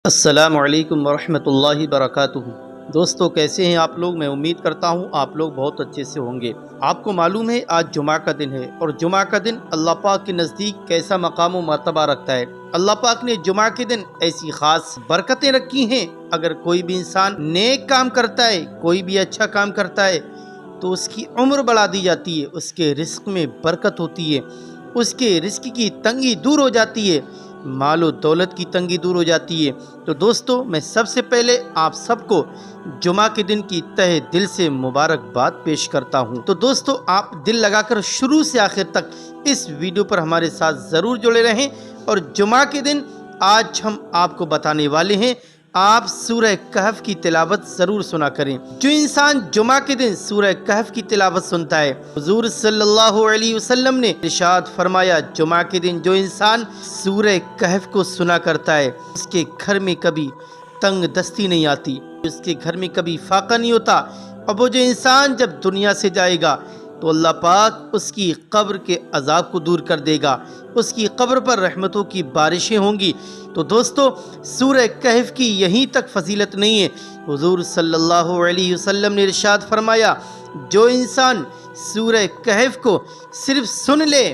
अस्सलामुअलैकुम वरहमतुल्लाहि वबरकातुहू। दोस्तों, कैसे हैं आप लोग। मैं उम्मीद करता हूं आप लोग बहुत अच्छे से होंगे। आपको मालूम है आज जुमा का दिन है और जुमा का दिन अल्लाह पाक के नज़दीक कैसा मकाम व मर्तबा रखता है। अल्लाह पाक ने जुमा के दिन ऐसी खास बरकतें रखी हैं। अगर कोई भी इंसान नेक काम करता है, कोई भी अच्छा काम करता है तो उसकी उम्र बढ़ा दी जाती है, उसके रिस्क में बरकत होती है, उसके रिस्क की तंगी दूर हो जाती है, मालो दौलत की तंगी दूर हो जाती है। तो दोस्तों, मैं सबसे पहले आप सबको जुमा के दिन की तहे दिल से मुबारकबाद पेश करता हूं। तो दोस्तों, आप दिल लगाकर शुरू से आखिर तक इस वीडियो पर हमारे साथ ज़रूर जुड़े रहें। और जुमा के दिन आज हम आपको बताने वाले हैं, आप सूरह कहफ की तिलावत ज़रूर सुना करें। जो इंसान जुमा के दिन सूरह कहफ की तिलावत सुनता है, हुजूर सल्लल्लाहु अलैहि वसल्लम ने इरशाद फरमाया, जुमा के दिन जो इंसान सूरह कहफ को सुना करता है उसके घर में कभी तंग दस्ती नहीं आती, उसके घर में कभी फाका नहीं होता। और वो जो इंसान जब दुनिया से जाएगा तो अल्लाह पाक उसकी कब्र के अजाब को दूर कर देगा, उसकी कब्र पर रहमतों की बारिशें होंगी। तो दोस्तों, सूरह कहफ की यहीं तक फजीलत नहीं है। हुजूर सल्लल्लाहु अलैहि वसल्लम ने इरशाद फरमाया, जो इंसान सूरह कहफ को सिर्फ सुन ले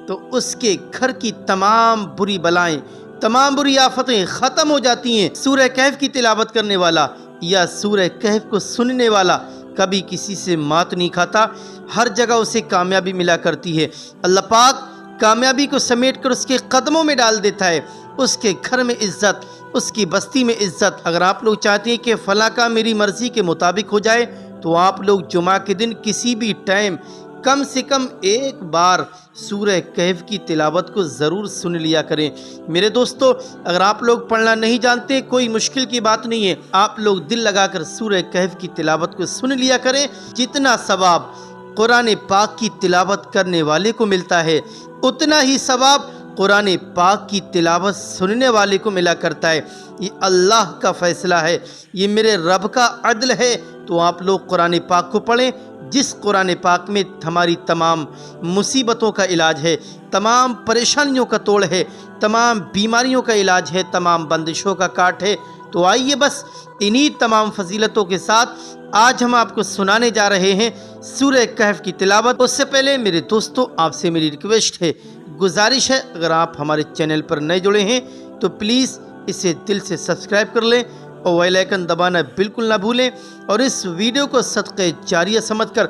तो उसके घर की तमाम बुरी बलाएं, तमाम बुरी आफतें ख़त्म हो जाती हैं। सूरह कहफ की तिलावत करने वाला या सूरह कहफ को सुनने वाला कभी किसी से मात नहीं खाता, हर जगह उसे कामयाबी मिला करती है। अल्लाह पाक कामयाबी को समेट कर उसके कदमों में डाल देता है, उसके घर में इज्जत, उसकी बस्ती में इज्जत। अगर आप लोग चाहते हैं कि फ़लाँ का मेरी मर्ज़ी के मुताबिक हो जाए तो आप लोग जुमा के दिन किसी भी टाइम कम से कम एक बार सूरह कहफ की तिलावत को ज़रूर सुन लिया करें। मेरे दोस्तों, अगर आप लोग पढ़ना नहीं जानते, कोई मुश्किल की बात नहीं है, आप लोग दिल लगाकर सूरह कहफ की तिलावत को सुन लिया करें। जितना सवाब कुरान पाक की तिलावत करने वाले को मिलता है, उतना ही सवाब कुरान पाक की तिलावत सुनने वाले को मिला करता है। ये अल्लाह का फ़ैसला है, ये मेरे रब का अदल है। तो आप लोग कुरान पाक को पढ़ें, जिस कुरान पाक में हमारी तमाम मुसीबतों का इलाज है, तमाम परेशानियों का तोड़ है, तमाम बीमारियों का इलाज है, तमाम बंदिशों का काट है। तो आइए बस इन्हीं तमाम फजीलतों के साथ आज हम आपको सुनाने जा रहे हैं सूरह कहफ की तिलावत। उससे पहले मेरे दोस्तों, आपसे मेरी रिक्वेस्ट है, गुजारिश है, अगर आप हमारे चैनल पर नए जुड़े हैं तो प्लीज़ इसे दिल से सब्सक्राइब कर लें और बेल आइकन दबाना बिल्कुल ना भूलें। और इस वीडियो को सदक़े जारिया समझकर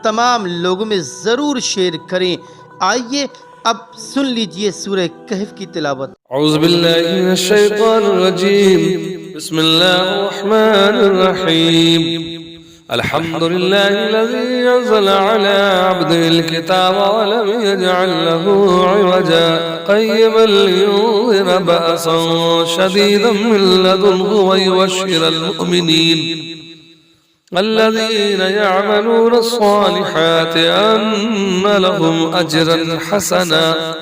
तमाम लोगों में ज़रूर शेयर करें। आइए अब सुन लीजिए सूरह कहफ की तिलावत। औज़ु बिल्लाहि मिनश शैतानिर रजीम। बिस्मिल्लाहिर रहमानिर रहीम। अल्हम्दुलिल्लाहिल्लज़ी अंज़ला अला अब्दिहिल किताब व लम यजअल लहू इवजा क़य्यिमन लियुंज़िरा बअसन शदीदन मिन लदुन्हु व युबश्शिरल मुअ्मिनीन الذين يعملون الصالحات أن لهم أجرا حسنا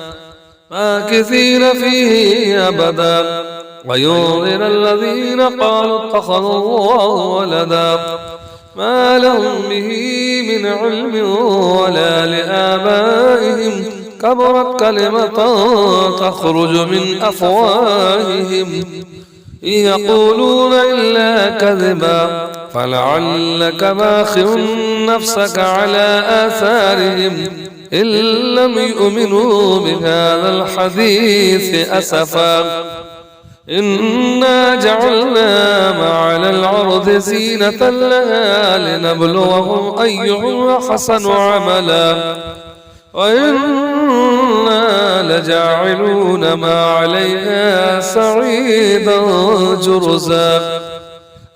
ماكثين فيه أبدا وينذر الذين قالوا اتخذ الله ولدا ما لهم به من علم ولا لآبائهم كبرت كلمة تخرج من أفواههم إن يقولون إلا كذبا فلعلك باخع نفسك على آثارهم إن لم يؤمنوا بهذا الحديث أسفا إنا جعلنا ما على الأرض زينة لها لنبلوهم أيهم أحسن عملا وإنا لجاعلون ما عليها صعيدا جرزا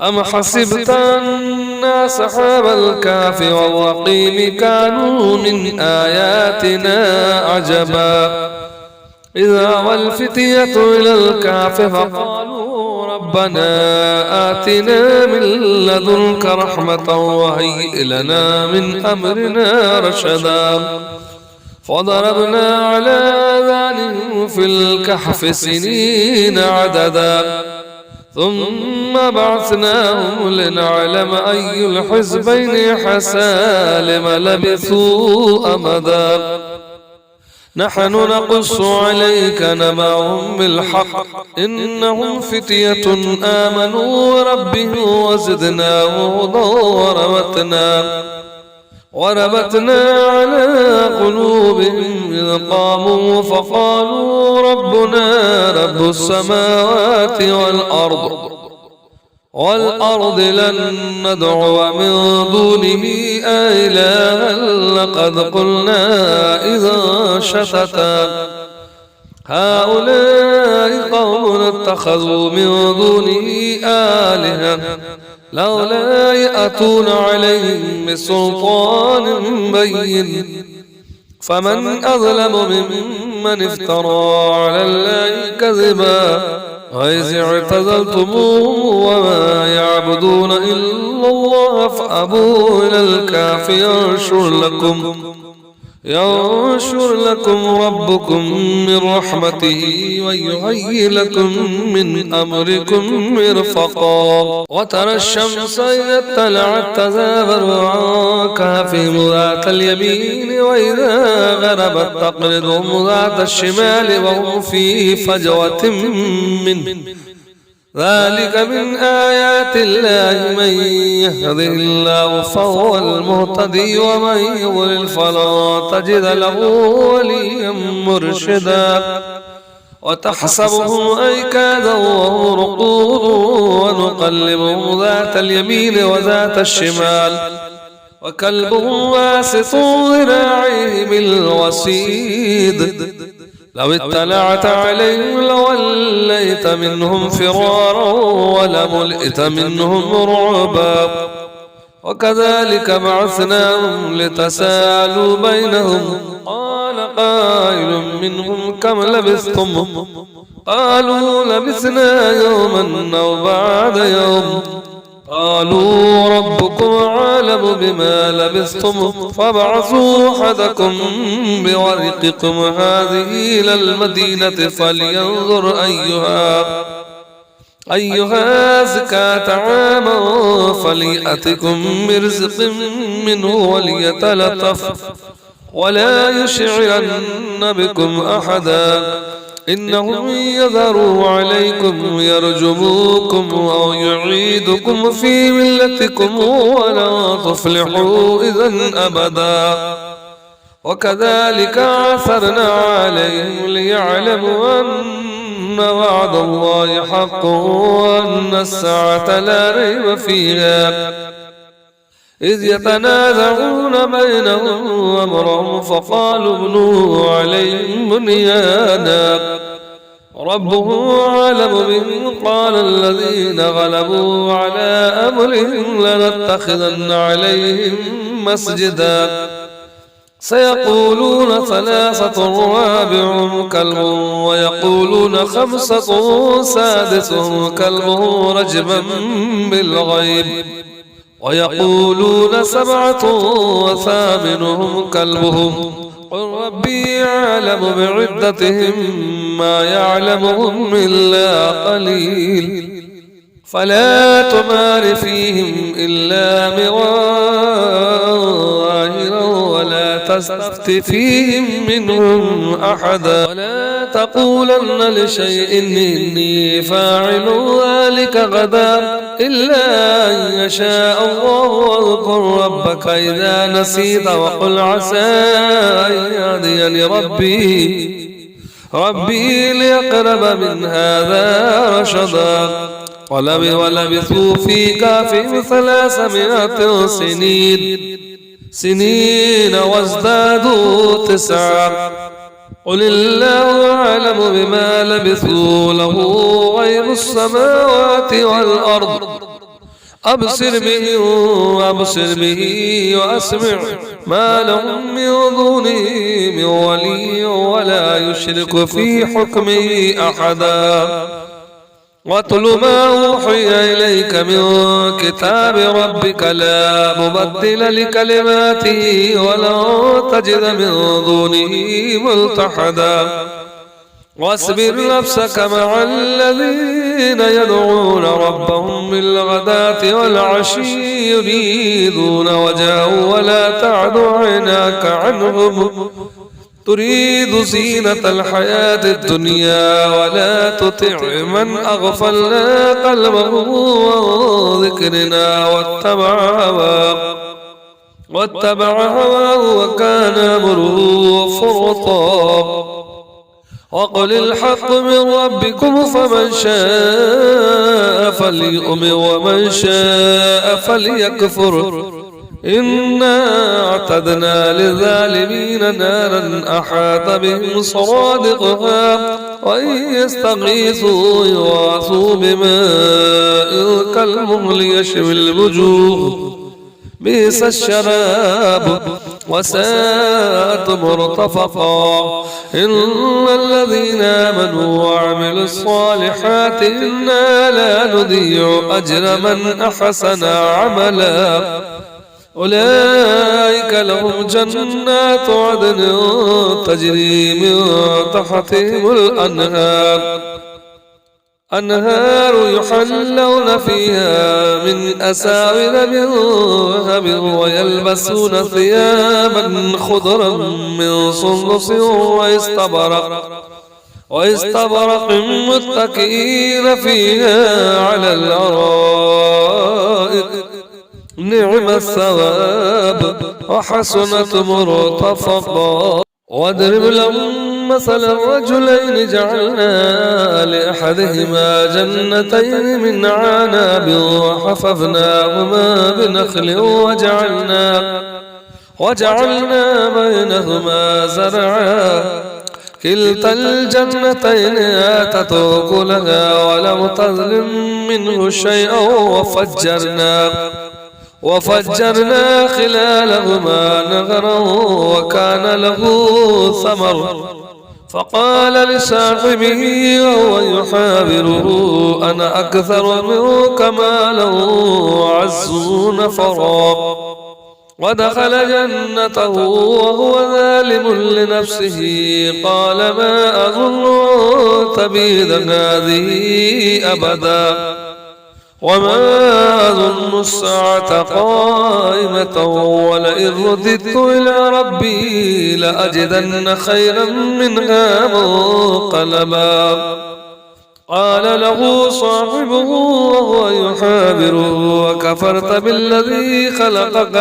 أم حسبت أن أصحاب الكهف والرقيم كانوا من آياتنا عجبا إذا والفتية إلى الكهف فقالوا ربنا آتنا من لدنك رحمة وهيئ لنا من أمرنا رشدا فضربنا على آذانهم في الكهف سنين عددا ثم بعثناهم لنعلم أي الحزبين حسى لما لبثوا أمدا نحن نقص عليك نبأهم بالحق إنهم فتية آمنوا بربهم وزدناهم هدى وربتنا على قلوبهم إذ قاموا فقالوا ربنا رب السماوات والأرض لن ندعو من دونه إلها لقد قلنا إذا شتتا هؤلاء قوم اتخذوا من دونه آلهة لولا يأتون عليهم بسلطان بين فمن أظلم ممن افترى على الله كذبا وإذ اعتزلتموهم وما يعبدون إلا الله فأبوا إلى الكهف ينشر لكم ربكم من رحمته ويهيئ لكم من أمركم مرفقا وترى الشمس إذا طلعت تزاور عن كهفهم ذات اليمين وإذا غربت تقرضهم ذات الشمال وهم في فجوة منه ذلك من آيات الله من يهده الله فهو المهتدي ومن يضلل فلا تجد له وليا مرشدا وتحسبهم أيكادا وهم رقود ونقلبهم ذات اليمين وذات الشمال وكلبهم باسط ذراعيه بالوسيد لو اطلعت عليهم لوليت منهم فرارا ولملئت منهم رعبا وكذلك بعثناهم لتسالوا بينهم قال قائل منهم كم لبثتم قالوا لبثنا يوما أو بعد يوم قالوا ربكم أعلم بما لبثتم فابعثوا أحدكم بورقكم هذه إلى المدينة فلينظر أيها أزكى طعاما فليأتكم برزق منه وليتلطف ولا يشعرن بكم أحدا إنهم يظهروا عليكم يرجموكم أو يعيدكم في ملتكم ولا تفلحوا إذن أبدا وكذلك عثرنا عليهم ليعلموا أن وعد الله حق وأن الساعة لا ريب فيها إذ يتنازعون بينهم أمرهم فقالوا ابنوا عليهم بنيانا ربهم أعلم بهم قال الذين غلبوا على أمرهم لنتخذن عليهم مسجدا سيقولون ثلاثة رابعهم كلبهم ويقولون خمسة سادسهم كلبهم رجما بالغيب ويقولون سبعة وثامنهم كلبهم قل ربي أعلم بعدتهم ما يعلمهم إلا قليل فلا تمار فيهم إلا مظاهرا ولا تستفت فيهم منهم أحدا ولا تقولن لشيء إني فاعل ذلك غدا إلا أن يشاء الله واذكر ربك إذا نسيت وقل عسى أن يهديني ربي ليقرب من هذا رشدا ولبثوا في كهفهم 300 سنين وازدادوا 9 قل الله أعلم بما لبثوا له غيب السماوات والأرض أبصر به وأسمع ما لهم من دونه من ولي ولا يشرك في حكمه أحدا واتل ما أوحي إليك من كتاب ربك لا مبدل لكلماته ولا تجد من دونه ملتحدا واصبر نفسك مع الذين يدعون ربهم بالغداة والعشي يريدون وجهه ولا تعد عيناك عنهم تريد زينة الحياة الدنيا ولا تطع من أغفلنا قلبه عن ذكرنا واتبع هواه وكان أمره فرطا. وقل الحق من ربكم فمن شاء فليؤمن ومن شاء فليكفر إنا اعتدنا للظالمين نارا أحاط بهم سرادقها وإن يستغيثوا يغاثوا بماء كالمهل يشوي الوجوه بئس الشراب وساءت مرتفقا. إن الذين آمنوا وعملوا الصالحات إنا لا نضيع أجر من أحسن عملا. أولئك لهم جنات عدن تجري من تحتهم أنهار يحلون فيها من أساور من ذهب ويلبسون ثيابا خضرا من سندس واستبرق متكئين فيها على الأرائك نعم الثواب وحسنت مرتفقا. واضرب لهم مثل الرجلين جعلنا لأحدهما جنتين من عناب وحففناهما بنخل وجعلنا بينهما زرعا كلتا الجنتين آتت أكلها ولم تظلم منه شيئا وفجرنا خلالهما نهرا وكان له ثمر فقال لصاحبه وهو يحاوره أنا أكثر منك مالا وأعز نفرا. ودخل جنته وهو ظالم لنفسه قال ما أظن أن تبيد هذه أبدا وما أظن الساعة قائمة ولئن رددت إلى ربي لأجدن خيرا منها منقلبا. قال له صاحبه وهو يحاوره وكفرت بالذي خلقك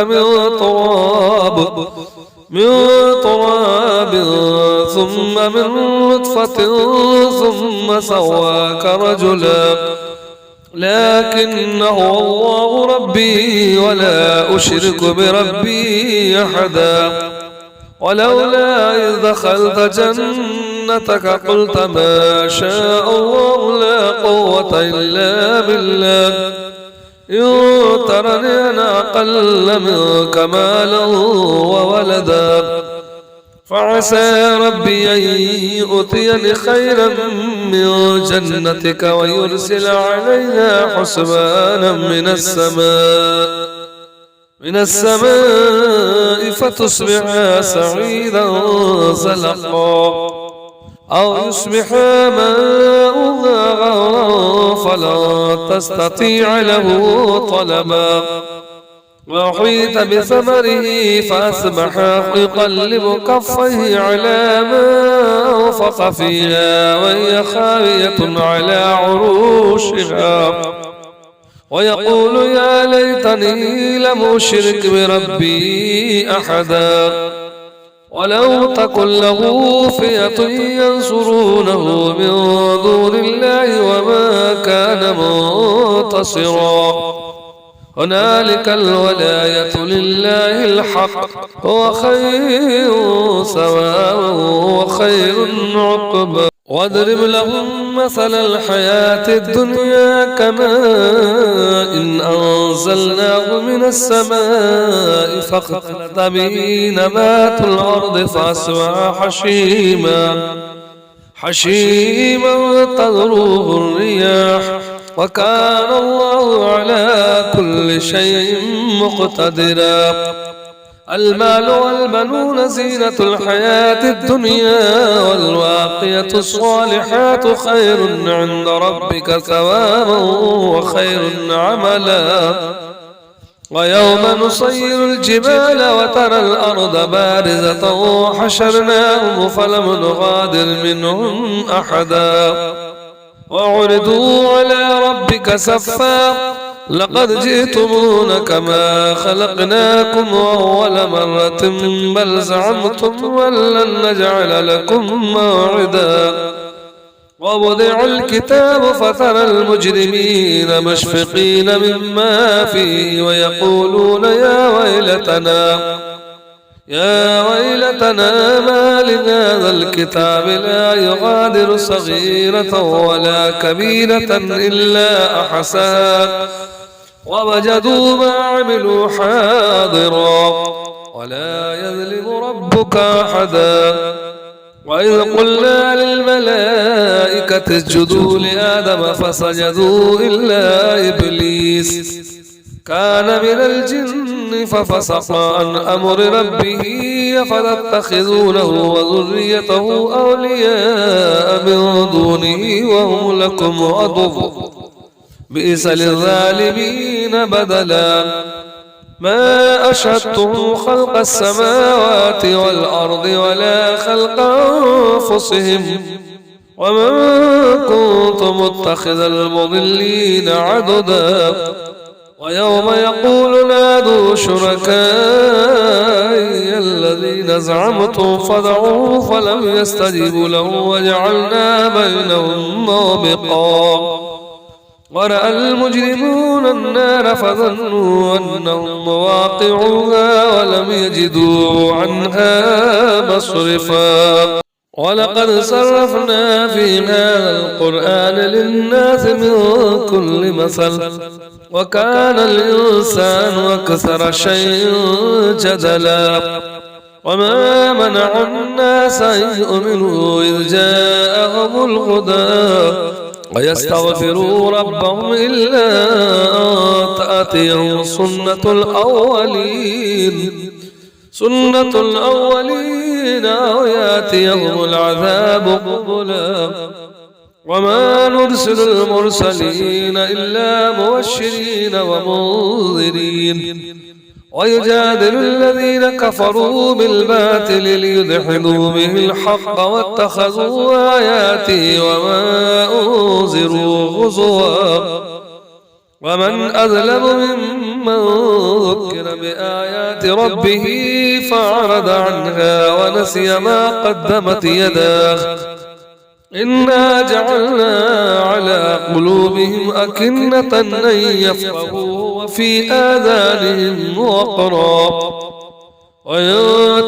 من تراب ثم من نطفة ثم سواك رجلا لكن هو الله ربي ولا أشرك بربي أحدا. ولولا إذ دخلت جنتك قلت ما شاء الله لا قوة إلا بالله إن ترني أنا أقل منك مالا وولدا فعسى ربي أن يؤتيني خيرا من جنتك ويرسل عليها حسبانا من السماء فتصبح سعيدا زلقا أو يصبح ماؤها غورا فلا تستطيع له طلبا. وأحيط بثمره فأصبح يقلب كفيه على ما أنفق فيها وهي خاوية على عروشها ويقول يا ليتني لم أشرك بربي أحدا. ولو تكن له فئة ينصرونه من دون الله وما كان منتصرا. هنالك الولاية لله الحق هو خير ثوابا وخير عقبا. واضرب لهم مثل الحياة الدنيا كماء إن أنزلناه من السماء فاختلط به نبات الأرض فأصبح حشيما تذروه الرياح وكان الله على كل شيء مقتدرا. المال والبنون زينة الحياة الدنيا والواقية الصالحات خير عند ربك ثوابا وخير عملا. ويوم نصير الجبال وترى الأرض بارزة وحشرناهم فلم نغادر منهم أحدا وعرضوا على ربك صفا لقد جئتمونا كما خلقناكم أول مرة بل زعمتم ولن نجعل لكم موعدا ووضع الكتاب فترى المجرمين مشفقين مما فيه ويقولون يا ويلتنا ما لهذا الكتاب لا يغادر صغيرة ولا كبيرة إلا أحصاها ووجدوا ما عملوا حاضرا ولا يظلم ربك أحدا وإذ قلنا للملائكة اسجدوا لآدم فسجدوا إلا إبليس كان من الجن ففسق عن أمر ربه أفتتخذونه وذريته أولياء من دونه وهم لكم عدو بئس للظالمين بدلا ما أشهدتهم خلق السماوات والأرض ولا خلق أنفسهم وما كنت متخذ المضلين عضدا ويوم يقول نادوا شركائي الذين زعمتم فدعوا فلم يستجيبوا لهم وجعلنا بينهم موبقا ورأى المجرمون النار فظنوا أنهم مواقعوها ولم يجدوا عنها مصرفا ولقد صرفنا في هذا القرآن للناس من كل مثل وكان الإنسان أكثر شيء جدلا وما منع الناس أن يؤمنوا إذ جاءهم الهدى ويستغفروا ربهم إلا أن تأتيهم سنة الأولين أو يأتيهم العذاب قبلا وما نرسل المرسلين إلا مبشرين ومنذرين ويجادل الذين كفروا بالباطل ليدحضوا به الحق واتخذوا آياتي وما أنذروا هزوا ومن أظلم ممن ذكر بآيات ربه فأعرض عنها ونسي ما قدمت يداه إنا جعلنا على قلوبهم أكنة أن يفقهوا وفي آذانهم وقرا وإن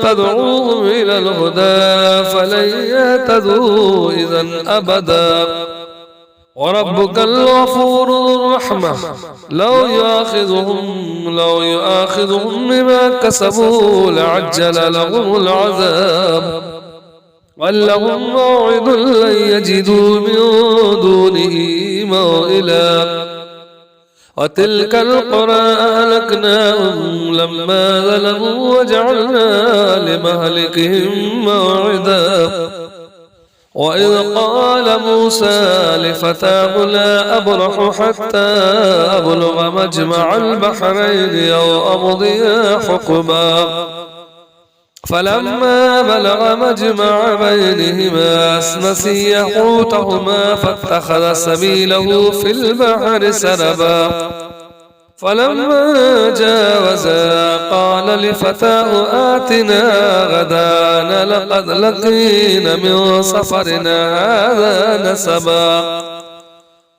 تدعوهم إلى الهدى فلن يهتدوا إذا أبدا وربك الغفور ذو الرحمة لو يؤاخذهم بما كسبوا لعجل لهم العذاب ولهم موعد لن يجدوا من دونه موئلا وتلك القرى أهلكناهم لما ظلموا وجعلنا لمهلكهم موعدا وإذ قال موسى لفتاه لا أبرح حتى أبلغ مجمع البحرين أو أمضي حقبا فلما بلغ مجمع بينهما نسي حوتهما فاتخذ سبيله في البحر سربا فلما جاوزا قال لفتاه آتنا غدانا لقد لقينا من سفرنا هذا نسبا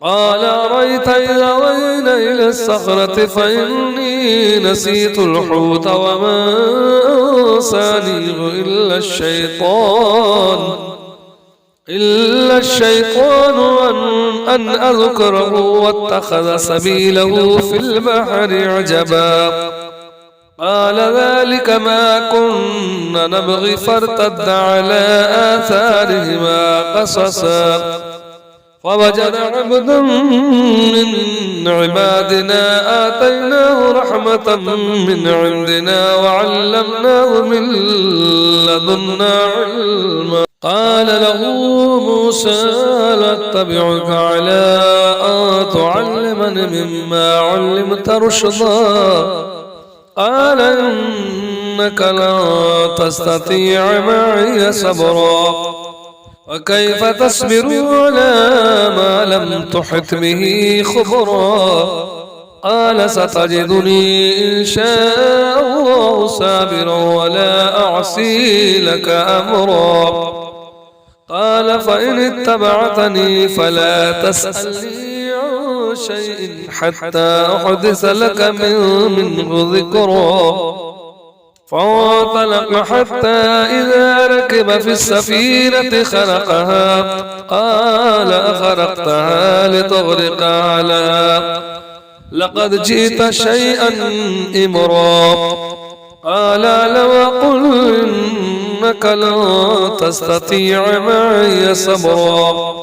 قال أرأيت إذا وينا إلى الصخرة فإني نسيت الحوت وما أنسانيه إلا الشيطان أن أذكره واتخذ سبيله في البحر عجبا قال ذلك ما كنا نبغي فارتد على آثارهما قصصا فوجد عبدا من عبادنا آتيناه رحمة من عندنا وعلمناه من لدنا علما قال له موسى لاتبعك على أن تعلمني مما علمت رشدا قال إنك لن تستطيع معي صبرا وكيف تصبر على ما لم تحط به خبرا قال ستجدني إن شاء الله صابرا ولا أعصي لك أمرا قال فإن اتبعتني فلا تسألني عن شيء حتى أحدث لك منه ذكرا فانطلق حتى إذا ركب في السفينة خرقها قال أخرقتها لتغرق عليها لقد جئت شيئا إمرا قال لو أقل إنك لن تستطيع معي صبرا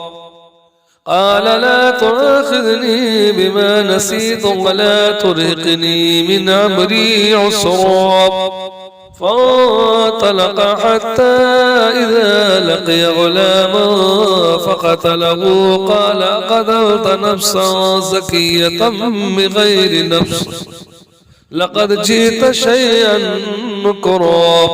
قال لا تؤاخذني بما نسيت ولا ترهقني من أمري عسرا فانطلق حتى إذا لقي غلاما فقتله قال قتلت نفسا زكية بغير نفس لقد جئت شيئا نكرا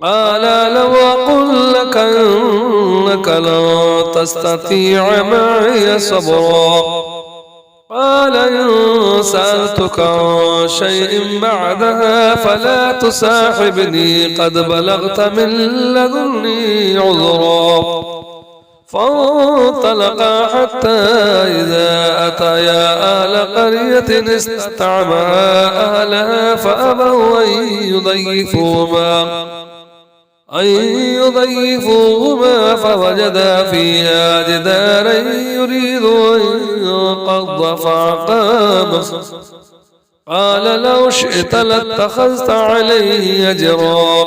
قال لو أقل لك إنك لن تستطيع معي صبرا قال إن سألتك عن شيء بعدها فلا تصاحبني قد بلغت من لدني عذرا فانطلقا حتى إذا أتيا أهل قرية استطعما أهلها فأبوا أن يضيفوهما فوجدا فيها جدارا يريد أن ينقض فأقامه قال لو شئت لاتخذت عليه أجرا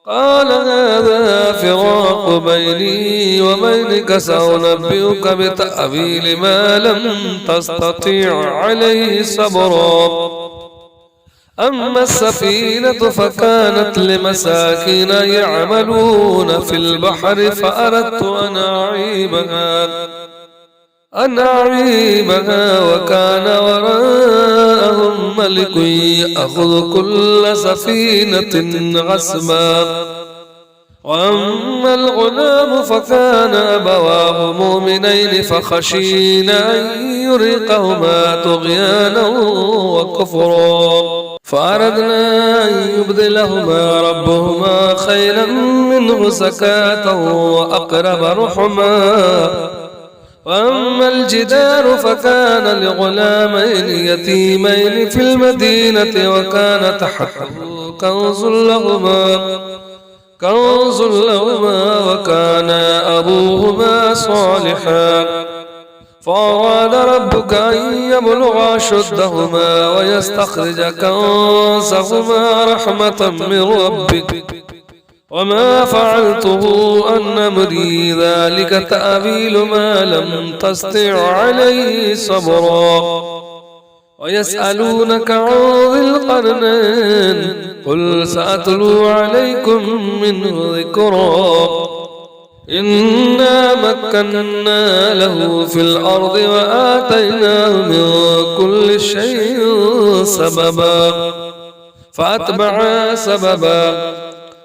قال هذا فراق بيني وبينك سأنبئك بتأويل ما لم تستطيع عليه صبرا أما السفينة فكانت لمساكين يعملون في البحر فأردت أن أعيبها وكان وراءهم ملك يأخذ كل سفينة غصبا وأما الغلام فكان أبواه مؤمنين فخشينا أن يرهقهما طغيانا وكفرا فأردنا أن يبدلهما ربهما خيرا منه زكاة وأقرب رحما وأما الجدار فكان لغلامين يتيمين في المدينة وكان تحته كنز لهما وكان أبوهما صالحا فأراد ربك أن يبلغا أشدهما ويستخرج كنزهما رحمة من ربك وما فعلته عن أمري ذلك تأويل ما لم تستطع عليه صبرا ويسألونك عن ذي القرنين قل سأتلو عليكم منه ذكرا إنا مكنا له في الأرض وآتيناه من كل شيء سببا فأتبع سببا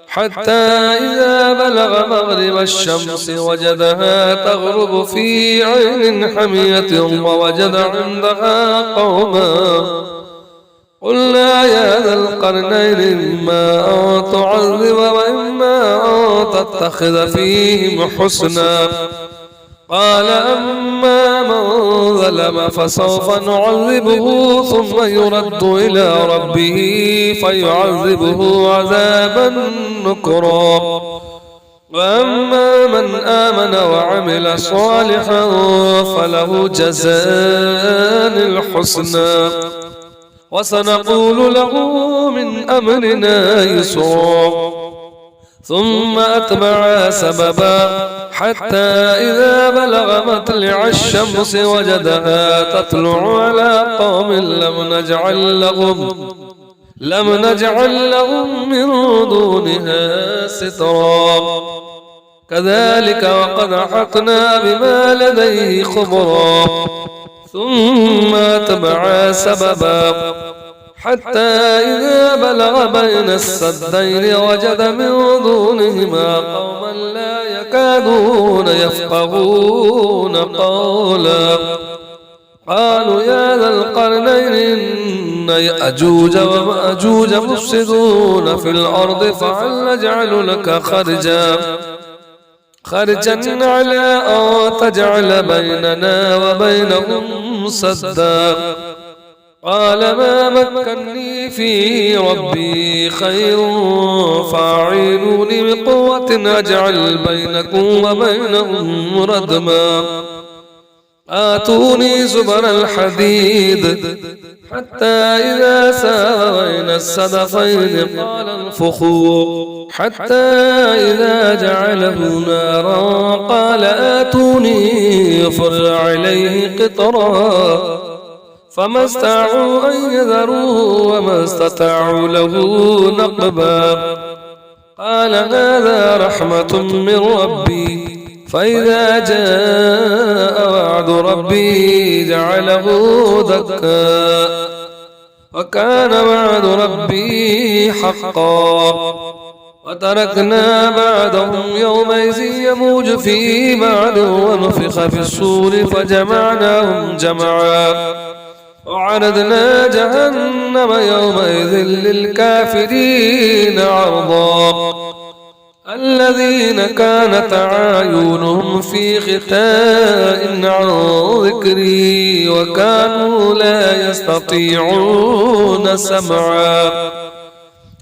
حتى إذا بلغ مغرب الشمس وجدها تغرب في عين حمية ووجد عندها قوما قلنا يا ذا القرنين إما أن تعذب وإما أن تتخذ فيهم حسنا قال أما من ظلم فسوف نعذبه ثم يرد إلى ربه فيعذبه عذابا نكرا وأما من آمن وعمل صالحا فله جزاء الحسنى وسنقول له من أمرنا يسرا ثم أتبع سببا حتى إذا بلغ مطلع الشمس وجدها تطلع على قوم لم نجعل لهم من دونها سترا كذلك وقد أحطنا بما لديه خبرا ثم أتبع سببا حتى إذا بلغ بين السدين وجد من دونهما قوما لا يكادون يفقهون قولا قالوا يا ذا القرنين إن يأجوج ومأجوج مفسدون في الأرض فهل نجعل لك خرجا على أن تجعل بيننا وبينهم سدا قال ما مكني في ربي خير فاعينوني بقوة أجعل بينكم وبينهم ردما آتوني زبر الحديد حتى إذا ساوى بين السدفين قال انفخوا حتى إذا جعله نارا قال آتوني يفرغ عليه قطرا فما استطاعوا أن يذروه وما استطاعوا له نقبا قال هذا رحمة من ربي فإذا جاء وعد ربي جعله دكا وكان وعد ربي حقا وتركنا بعدهم يومئذ يموج في بعض ونفخ في الصور فجمعناهم جمعا وعرضنا جهنم يومئذ للكافرين عرضا الذين كانت أعينهم في غطاء عن ذكري وكانوا لا يستطيعون سمعا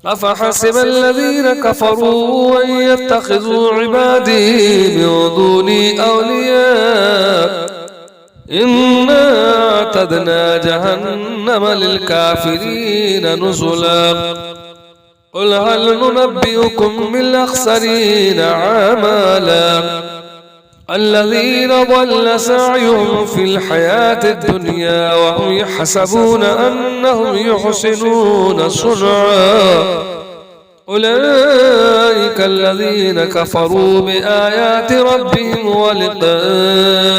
أفحسب الذين كفروا أن يتخذوا عبادي من دوني أولياء إنا اعتدنا جهنم للكافرين نزلا قل هل ننبئكم بالأخسرين أعمالا الذين ضل سعيهم في الحياة الدنيا وهم يحسبون أنهم يحسنون صنعا أولئك الذين كفروا بآيات ربهم ولقائه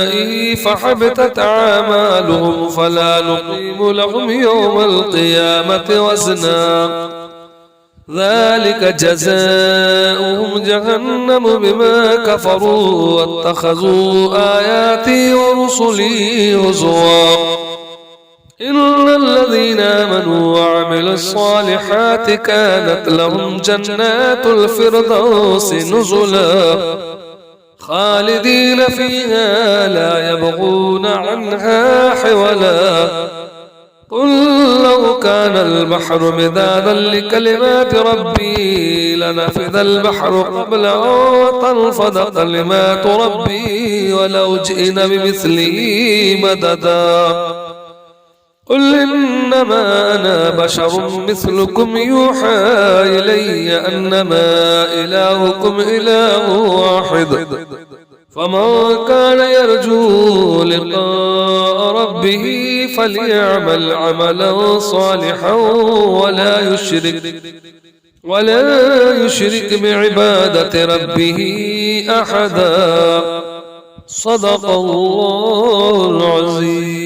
فحبطت أعمالهم فلا نقيم لهم يوم القيامة وزنا ذلك جزاؤهم جهنم بما كفروا واتخذوا آياتي ورسلي هزوا إن الذين آمنوا وعملوا الصالحات كانت لهم جنات الفردوس نزلا خالدين فيها لا يبغون عنها حولا قل لو كان البحر مدادا لكلمات ربي لنفذ البحر قبل أن تنفذ كلمات ربي ولو جئنا بمثله مددا قل إنما أنا بشر مثلكم يوحى إلي أنما إلهكم إله واحد فمن كان يرجو لقاء ربه فليعمل عملا صالحا ولا يشرك بعبادة ربه أحدا صدق الله العظيم.